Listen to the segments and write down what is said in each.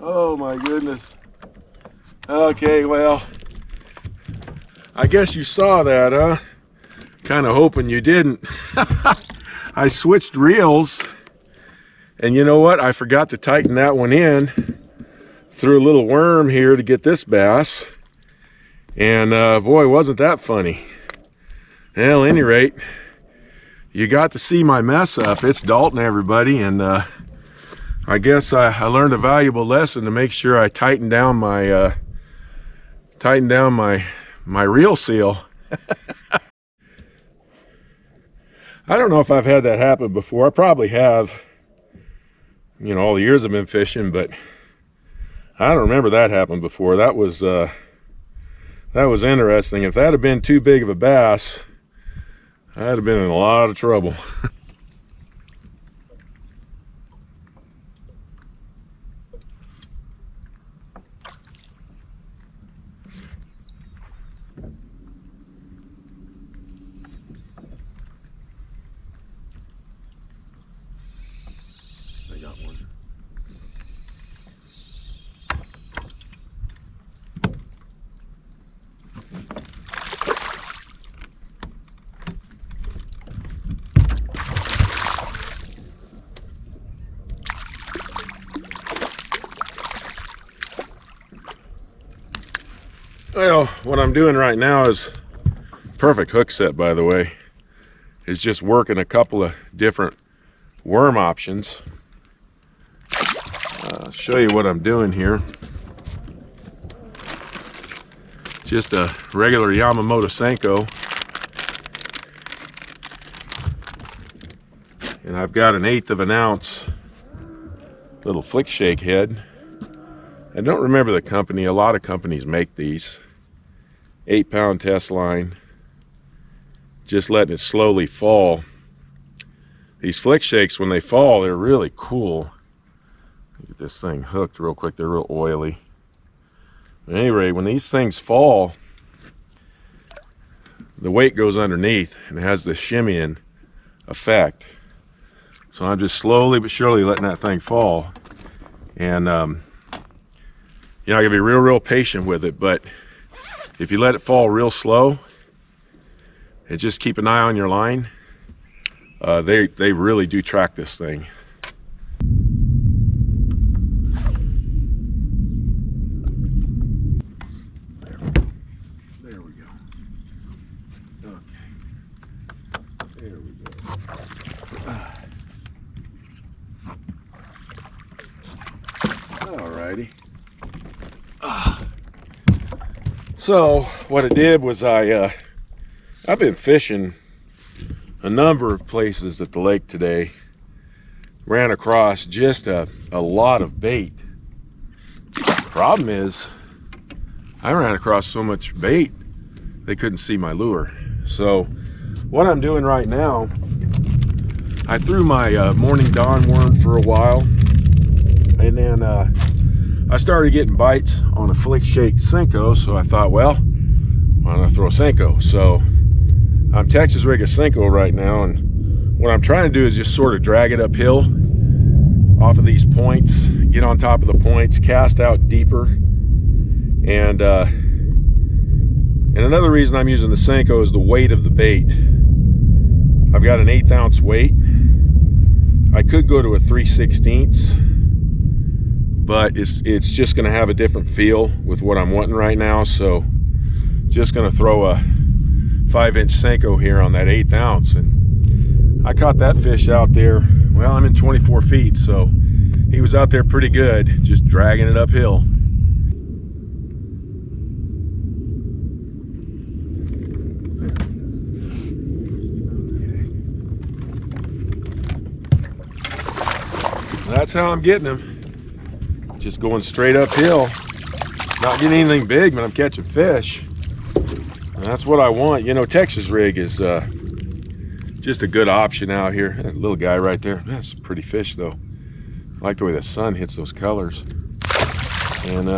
Oh my goodness. Okay, well, I guess you saw that, huh? Kind of hoping you didn't. I switched reels, and you know what? I forgot to tighten that one in. Threw a little worm here to get this bass, and boy, wasn't that funny. Well, at any rate, you got to see my mess up. It's Dalton, everybody, and I guess I learned a valuable lesson to make sure I tighten down my reel seal. I don't know if I've had that happen before. I probably have, you know, all the years I've been fishing, but I don't remember that happened before. That was interesting. If that had been too big of a bass, I'd have been in a lot of trouble. I got one. Well, what I'm doing right now is perfect hook set, by the way, is just working a couple of different worm options. I'll show you what I'm doing here. Just a regular Yamamoto Senko, and I've got an 1/8 of an ounce little flick shake head. I don't remember the company. A lot of companies make these. 8-pound test line, just letting it slowly fall. These flick shakes, when they fall, they're really cool. Get this thing hooked real quick. They're real oily. At any rate, when these things fall, the weight goes underneath and it has this shimmying effect. So I'm just slowly but surely letting that thing fall. And you know, I gotta be real patient with it, but if you let it fall real slow and just keep an eye on your line, they really do track this thing. There we go. Okay. There we go. Alrighty. So what I did was I've been fishing a number of places at the lake today. Ran across just a lot of bait. Problem is, I ran across so much bait they couldn't see my lure. So what I'm doing right now, I threw my morning dawn worm for a while, and then I started getting bites on a flick shake Senko, so I thought, well, why don't I throw a Senko? So I'm Texas rigging a Senko right now, and what I'm trying to do is just sort of drag it uphill off of these points, get on top of the points, cast out deeper. And another reason I'm using the Senko is the weight of the bait. I've got an 1/8 ounce weight. I could go to a 3/16, but it's just going to have a different feel with what I'm wanting right now. So just going to throw a 5-inch Senko here on that 1/8 ounce. And I caught that fish out there. Well, I'm in 24 feet, so he was out there pretty good, just dragging it uphill. That's how I'm getting him. Just going straight uphill. Not getting anything big, but I'm catching fish. And that's what I want. You know, Texas rig is just a good option out here. That little guy right there, that's a pretty fish though. I like the way the sun hits those colors. And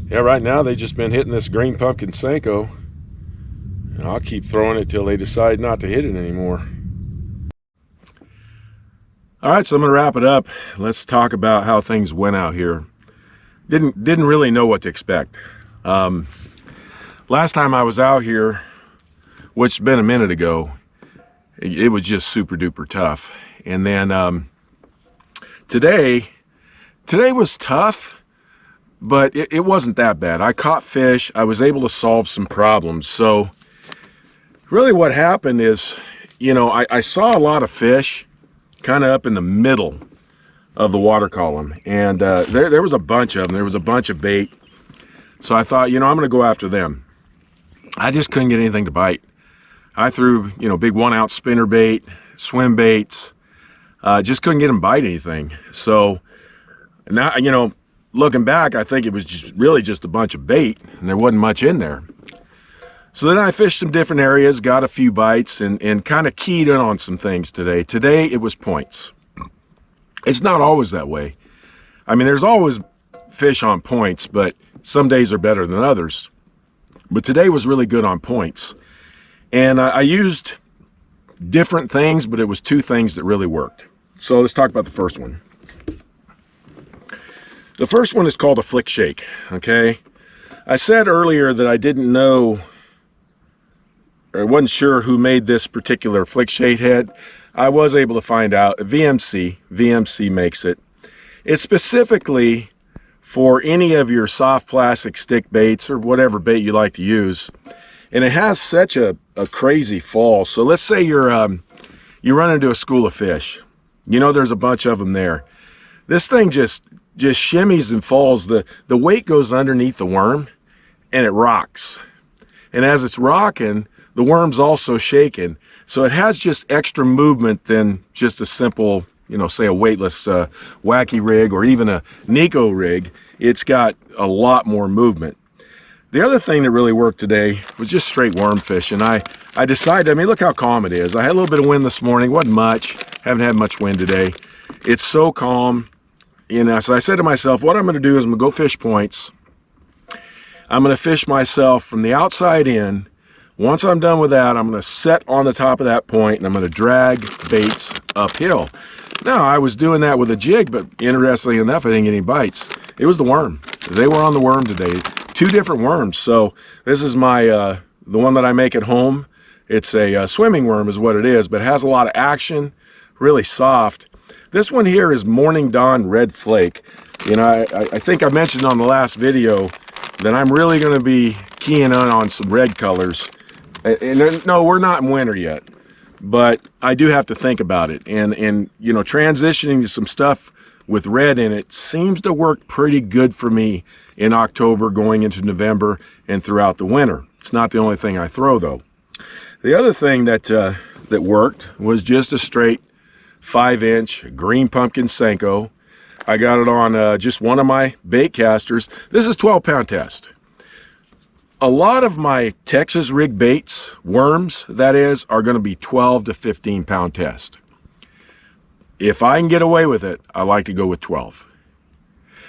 yeah, right now they've just been hitting this green pumpkin Senko. And I'll keep throwing it till they decide not to hit it anymore. All right, so I'm going to wrap it up. Let's talk about how things went out here. Didn't really know what to expect. Last time I was out here, which has been a minute ago, it was just super duper tough. And then today was tough, but it wasn't that bad. I caught fish. I was able to solve some problems. So really what happened is, I saw a lot of fish kind of up in the middle of the water column. And there was a bunch of them. There was a bunch of bait. So I thought, I'm going to go after them. I just couldn't get anything to bite. I threw, big 1 ounce spinner bait, swim baits. Just couldn't get them to bite anything. So now, looking back, I think it was really just a bunch of bait and there wasn't much in there. So then I fished some different areas, got a few bites, and kind of keyed in on some things today. Today, it was points. It's not always that way. I mean, there's always fish on points, but some days are better than others. But today was really good on points. And I used different things, but it was 2 things that really worked. So let's talk about the first one. The first one is called a flick shake, okay? I said earlier that I didn't know, or wasn't sure who made this particular flick shade head. I was able to find out. VMC makes it. It's specifically for any of your soft plastic stick baits or whatever bait you like to use. And it has such a crazy fall. So let's say you run into a school of fish. There's a bunch of them there. This thing just shimmies and falls. The weight goes underneath the worm and it rocks. And as it's rocking, the worm's also shaking. So it has just extra movement than just a simple, say a weightless wacky rig or even a Nico rig. It's got a lot more movement. The other thing that really worked today was just straight worm fishing. I decided, look how calm it is. I had a little bit of wind this morning, wasn't much. Haven't had much wind today. It's so calm. So I said to myself, what I'm going to do is I'm going to go fish points. I'm going to fish myself from the outside in. Once I'm done with that, I'm going to set on the top of that point and I'm going to drag baits uphill. Now, I was doing that with a jig, but interestingly enough, I didn't get any bites. It was the worm. They were on the worm today. 2 different worms. So this is my the one that I make at home. It's a swimming worm is what it is, but it has a lot of action, really soft. This one here is Morning Dawn Red Flake. I think I mentioned on the last video that I'm really going to be keying in on some red colors. And no, we're not in winter yet, but I do have to think about it. And transitioning to some stuff with red in it seems to work pretty good for me in October, going into November, and throughout the winter. It's not the only thing I throw, though. The other thing that worked was just a straight 5-inch green pumpkin Senko. I got it on just one of my bait casters. This is 12-pound test. A lot of my Texas rig baits, worms that is, are going to be 12 to 15-pound test. If I can get away with it, I like to go with 12.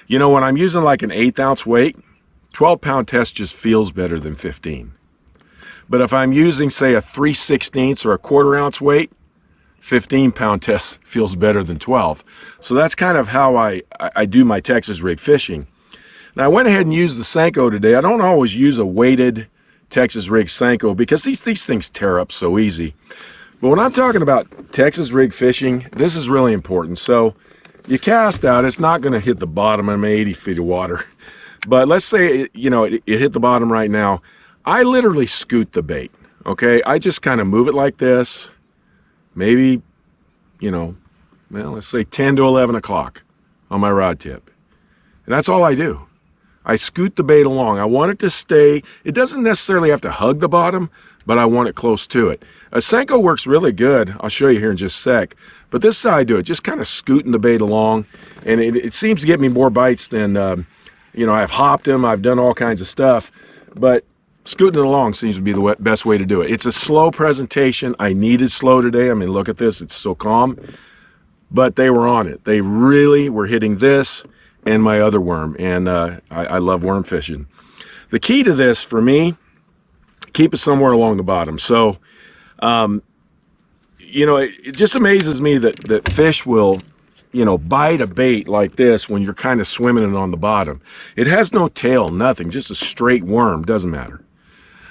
When I'm using like an 1/8 ounce weight, 12-pound test just feels better than 15. But if I'm using, say, a 3/16 or a 1/4 ounce weight, 15-pound test feels better than 12. So that's kind of how I do my Texas rig fishing. Now, I went ahead and used the Senko today. I don't always use a weighted Texas rig Senko because these things tear up so easy. But when I'm talking about Texas rig fishing, this is really important. So you cast out, it's not going to hit the bottom. I'm 80 feet of water. But let's say, it hit the bottom right now. I literally scoot the bait, okay? I just kind of move it like this, maybe, let's say 10 to 11 o'clock on my rod tip. And that's all I do. I scoot the bait along. I want it to stay. It doesn't necessarily have to hug the bottom, but I want it close to it. A Senko works really good. I'll show you here in just a sec. But this is how I do it, just kind of scooting the bait along. And it seems to get me more bites than, I've hopped them. I've done all kinds of stuff. But scooting it along seems to be the best way to do it. It's a slow presentation. I needed slow today. Look at this. It's so calm. But they were on it. They really were hitting this and my other worm. And I love worm fishing. The key to this for me, keep it somewhere along the bottom. So, you know, it just amazes me that fish will, you know, bite a bait like this when you're kind of swimming it on the bottom. It has no tail, nothing, just a straight worm, doesn't matter.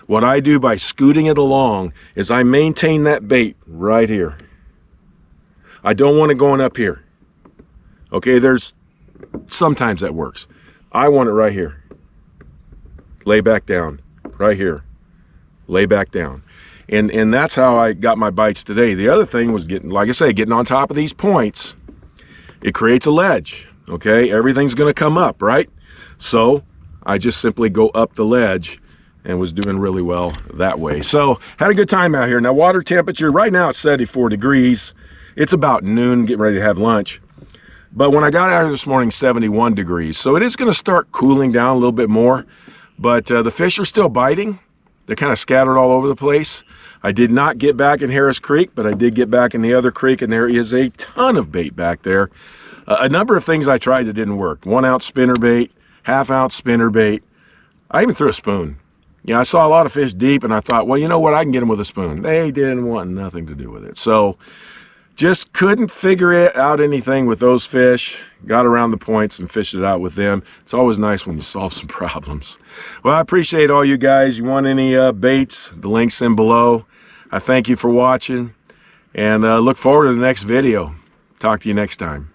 What I do by scooting it along is I maintain that bait right here. I don't want it going up here. Okay, sometimes that works. I want it right here. Lay back down, right here. Lay back down. And that's how I got my bites today. The other thing was getting, like I say, getting on top of these points. It creates a ledge, okay? Everything's gonna come up, right? So I just simply go up the ledge and was doing really well that way. So had a good time out here. Now water temperature, right now it's 74 degrees. It's about noon, getting ready to have lunch. But when I got out here this morning, 71 degrees. So it is gonna start cooling down a little bit more, but the fish are still biting. They're kind of scattered all over the place. I did not get back in Harris Creek, but I did get back in the other creek, and there is a ton of bait back there. A number of things I tried that didn't work. 1 ounce spinner bait, 1/2 ounce spinner bait. I even threw a spoon. You know, I saw a lot of fish deep, and I thought, well, you know what? I can get them with a spoon. They didn't want nothing to do with it. So just couldn't figure out anything with those fish. Got around the points and fished it out with them. It's always nice when you solve some problems. Well, I appreciate all you guys. You want any baits, the link's in below. I thank you for watching, and look forward to the next video. Talk to you next time.